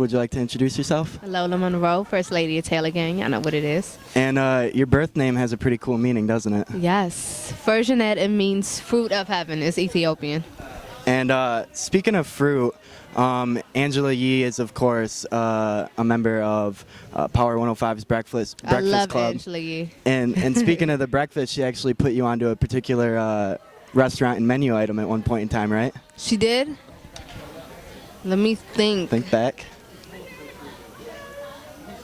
would you like to introduce yourself? Lola Monroe, First Lady of Taylor Gang. I know what it is. And your birth name has a pretty cool meaning, doesn't it? Yes. Persianette, it means fruit of heaven. It's Ethiopian. And speaking of fruit, Angela Yee is, of course, a member of Power 105's Breakfast I love Club. Angela Yee. And speaking of the breakfast, she actually put you onto a particular restaurant and menu item at one point in time, right? She did? Let me think. Think back.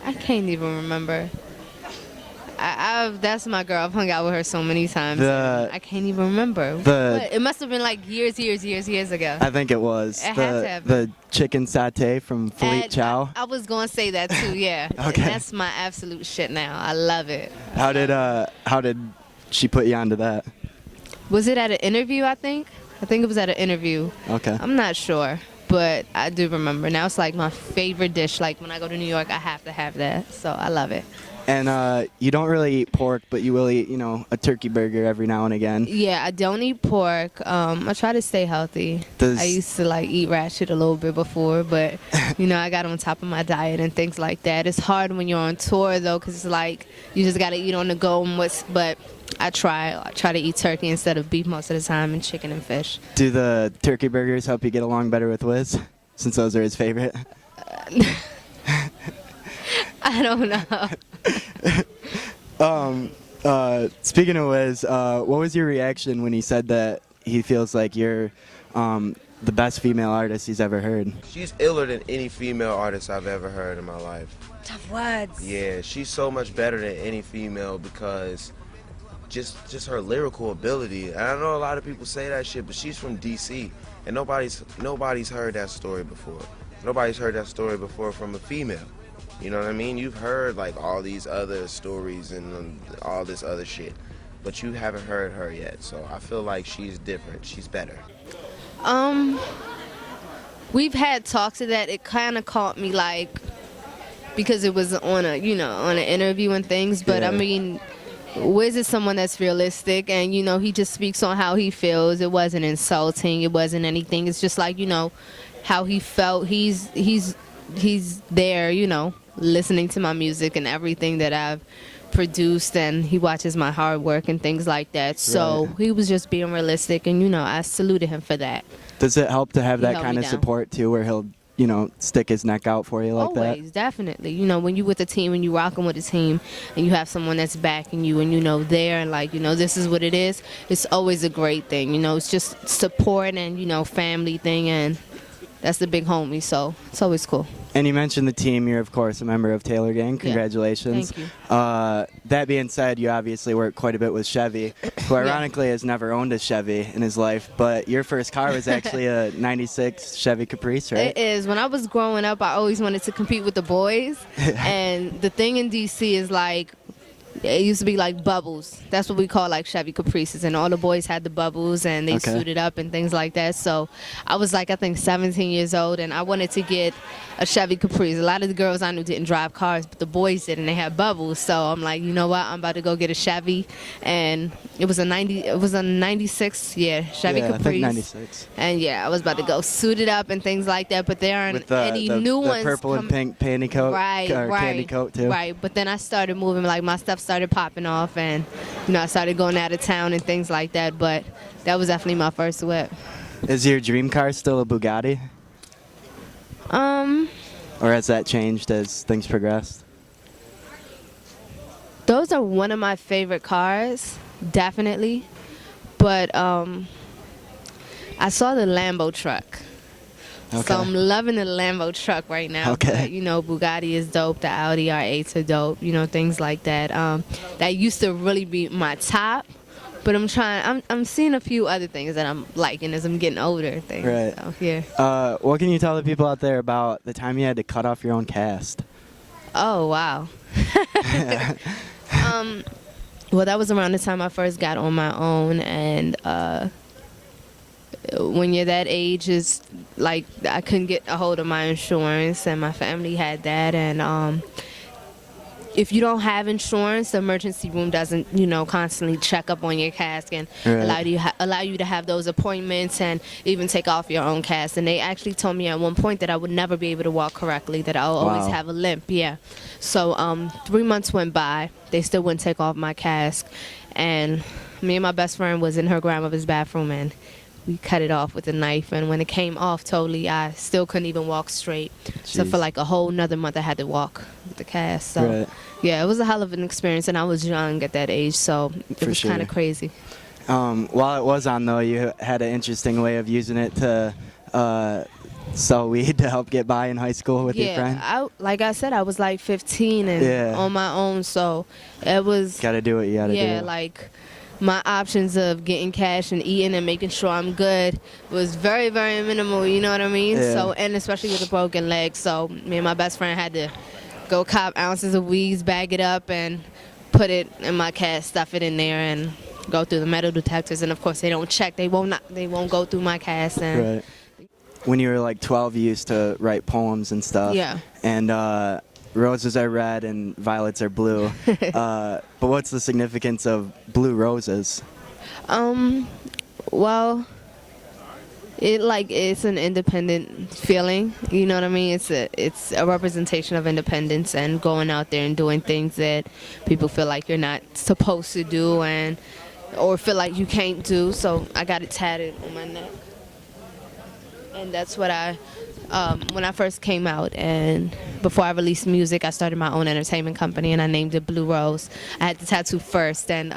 I can't even remember. That's my girl. I've hung out with her so many times. I can't even remember. But it must have been like years ago. I think it was. It had to have the chicken satay from Philippe Chow. I was going to say that too, yeah. Okay. That's my absolute shit now. I love it. How did she put you onto that? Was it at an interview, I think? I think it was at an interview. Okay. I'm not sure, but I do remember. Now it's like my favorite dish. Like when I go to New York, I have to have that. So I love it. And you don't really eat pork, but you will eat, a turkey burger every now and again. Yeah, I don't eat pork. I try to stay healthy. I used to eat rat shit a little bit before, but I got on top of my diet and things like that. It's hard when you're on tour though, because it's like you just gotta eat on the go. But I try to eat turkey instead of beef most of the time, and chicken and fish. Do the turkey burgers help you get along better with Wiz, since those are his favorite? I don't know. Speaking of Wiz, what was your reaction when he said that he feels like you're the best female artist he's ever heard? She's iller than any female artist I've ever heard in my life. Tough words. Yeah, she's so much better than any female because just her lyrical ability. And I know a lot of people say that shit, but she's from DC, and nobody's heard that story before. Nobody's heard that story before from a female. You know what I mean? You've heard like all these other stories and all this other shit, but you haven't heard her yet. So I feel like she's different. She's better. We've had talks of that. It kind of caught me because it was on an interview and things. But yeah. I mean, Wiz is someone that's realistic, and he just speaks on how he feels. It wasn't insulting. It wasn't anything. It's just like how he felt. He's there, listening to my music and everything that I've produced, and he watches my hard work and things like that. So Right. he was just being realistic, and I saluted him for that. Does it help to have He that held kind me of down. support too, where he'll stick his neck out for you like that? Always, definitely. When you with a team and you rocking with a team and you have someone that's backing you and there and this is what it is, it's always a great thing. It's just support and family thing, and that's the big homie, so it's always cool. And you mentioned the team. You're, of course, a member of Taylor Gang. Congratulations. Thank you. That being said, you obviously work quite a bit with Chevy, who ironically has never owned a Chevy in his life, but your first car was actually a 96 Chevy Caprice, right? It is. When I was growing up, I always wanted to compete with the boys, and the thing in D.C. is it used to be like bubbles. That's what we call Chevy Caprices, and all the boys had the bubbles and they suited up and things like that. So I was I think 17 years old, and I wanted to get a Chevy Caprice. A lot of the girls I knew didn't drive cars, but the boys did, and they had bubbles. So I'm like, you know what? I'm about to go get a Chevy, and it was a 96, Chevy Caprice. I think 96. And I was about to go suited up and things like that, but there aren't With the, any the, new the ones. purple and pink panty coat, candy coat too. Right, but then I started moving, my stuff started popping off, and I started going out of town and things like that, but that was definitely my first whip. Is your dream car still a Bugatti? Or has that changed as things progressed? Those are one of my favorite cars, definitely, but I saw the Lambo truck. Okay. So I'm loving the Lambo truck right now. Okay. But, Bugatti is dope. The Audi R8s are dope. Things like that. That used to really be my top. But I'm seeing a few other things that I'm liking as I'm getting older and things. Right. So, yeah. What can you tell the people out there about the time you had to cut off your own cast? Oh, wow. Well, that was around the time I first got on my own, and when you're that age, it's I couldn't get a hold of my insurance, and my family had that, and if you don't have insurance, the emergency room doesn't, constantly check up on your cast and allow you to have those appointments and even take off your own cast. And they actually told me at one point that I would never be able to walk correctly, that I'll always have a limp. Yeah. So 3 months went by. They still wouldn't take off my cast. And me and my best friend was in her grandmother's bathroom, and we cut it off with a knife. And when it came off totally, I still couldn't even walk straight. Jeez. So for like a whole another month, I had to walk with the cast. So yeah, it was a hell of an experience, and I was young at that age, so it was kind of crazy. While it was on, though, you had an interesting way of using it to sell weed to help get by in high school with your friend. Yeah, like I said, I was like 15 and on my own, so it was... Gotta do what you gotta do. Yeah, like... my options of getting cash and eating and making sure I'm good was very, very minimal, you know what I mean? Yeah. So, and especially with a broken leg. So me and my best friend had to go cop ounces of weeds, bag it up, and put it in my cast, stuff it in there, and go through the metal detectors. And of course, they don't check. They won't go through my cast. And when you were like 12, you used to write poems and stuff. Yeah. And roses are red and violets are blue. But what's the significance of blue roses? Well, it's an independent feeling. You know what I mean? It's a representation of independence and going out there and doing things that people feel like you're not supposed to do or feel like you can't do. So I got it tatted on my neck. And that's what when I first came out, and before I released music, I started my own entertainment company, and I named it Blue Rose. I had the tattoo first, and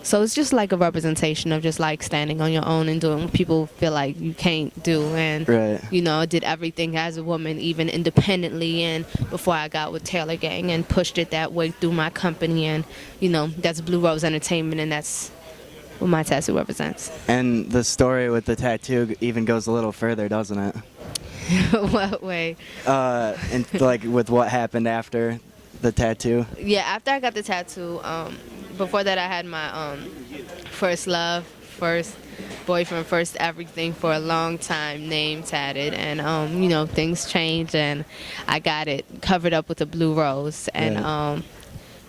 so it's just like a representation of just like standing on your own and doing what people feel like you can't do. And I did everything as a woman, even independently, and before I got with Taylor Gang, and pushed it that way through my company. And that's Blue Rose Entertainment, and that's what my tattoo represents. And the story with the tattoo even goes a little further, doesn't it? What way? And like with what happened after the tattoo? Yeah, after I got the tattoo, before that I had my first love, first boyfriend, first everything for a long time, name tatted, and things changed, and I got it covered up with a blue rose, and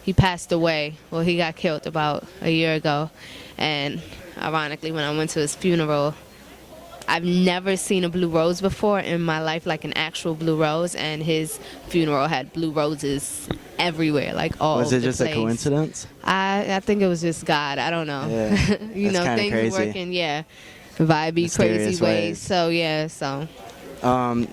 he passed away. Well, he got killed about a year ago, and ironically, when I went to his funeral, I've never seen a blue rose before in my life, like an actual blue rose, and his funeral had blue roses everywhere, like all over the place. Was it just a coincidence? I think it was just God. I don't know. Yeah. Things crazy. Working, vibey, crazy ways. So,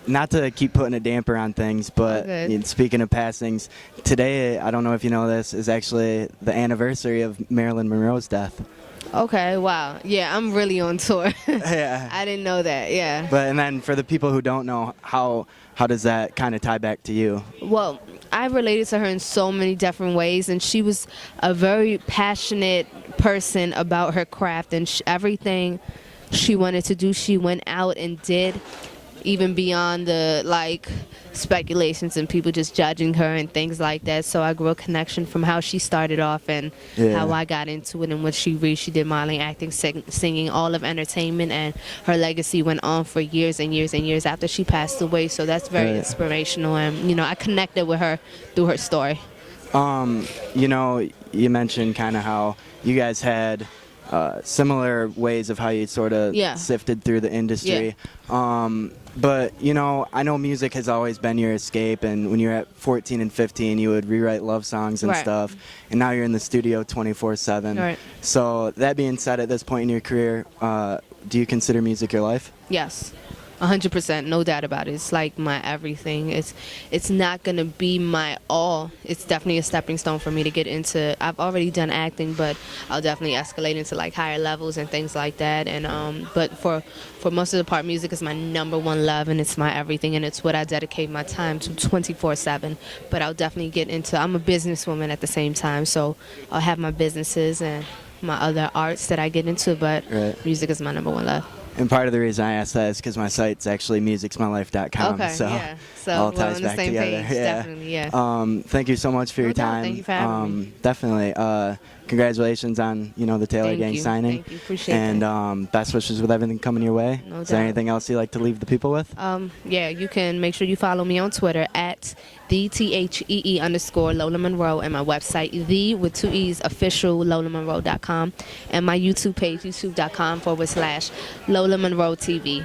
not to keep putting a damper on things, but speaking of passings, today, I don't know if you know this, is actually the anniversary of Marilyn Monroe's death. Okay, wow. Yeah, I'm really on tour. Yeah. I didn't know that, yeah. And then for the people who don't know, how does that kind of tie back to you? Well, I related to her in so many different ways, and she was a very passionate person about her craft, and everything she wanted to do, she went out and did, even beyond the speculations and people just judging her and things like that. So I grew a connection from how she started off and how I got into it and what she reached. She did modeling, acting, singing, all of entertainment, and her legacy went on for years and years and years after she passed away. So that's very inspirational, and I connected with her through her story. You mentioned kind of how you guys had similar ways of how you sort of sifted through the industry. But, I know music has always been your escape, and when you're at 14 and 15, you would rewrite love songs and stuff, and now you're in the studio 24/7. Right. So that being said, at this point in your career, do you consider music your life? Yes. 100%, no doubt about it. It's like my everything. It's not gonna be my all. It's definitely a stepping stone for me to get into. I've already done acting, but I'll definitely escalate into higher levels and things like that. And but for most of the part, music is my number one love, and it's my everything, and it's what I dedicate my time to 24/7. But I'll definitely get into. I'm a businesswoman at the same time, so I'll have my businesses and my other arts that I get into. But music is my number one love. And part of the reason I asked that is because my site's actually musicsmylife.com. Okay, so all ties back together. Page, definitely, thank you so much for your time. Thank you for having me. Definitely. Congratulations on the Taylor Gang signing. Thank you. Appreciate it. And best wishes with everything coming your way. No Is there anything else you'd like to leave the people with? You can make sure you follow me on Twitter at _Lola Monroe, and my website, with 2 E's, official LolaMonroe.com, and my YouTube page, youtube.com /Lola Monroe TV.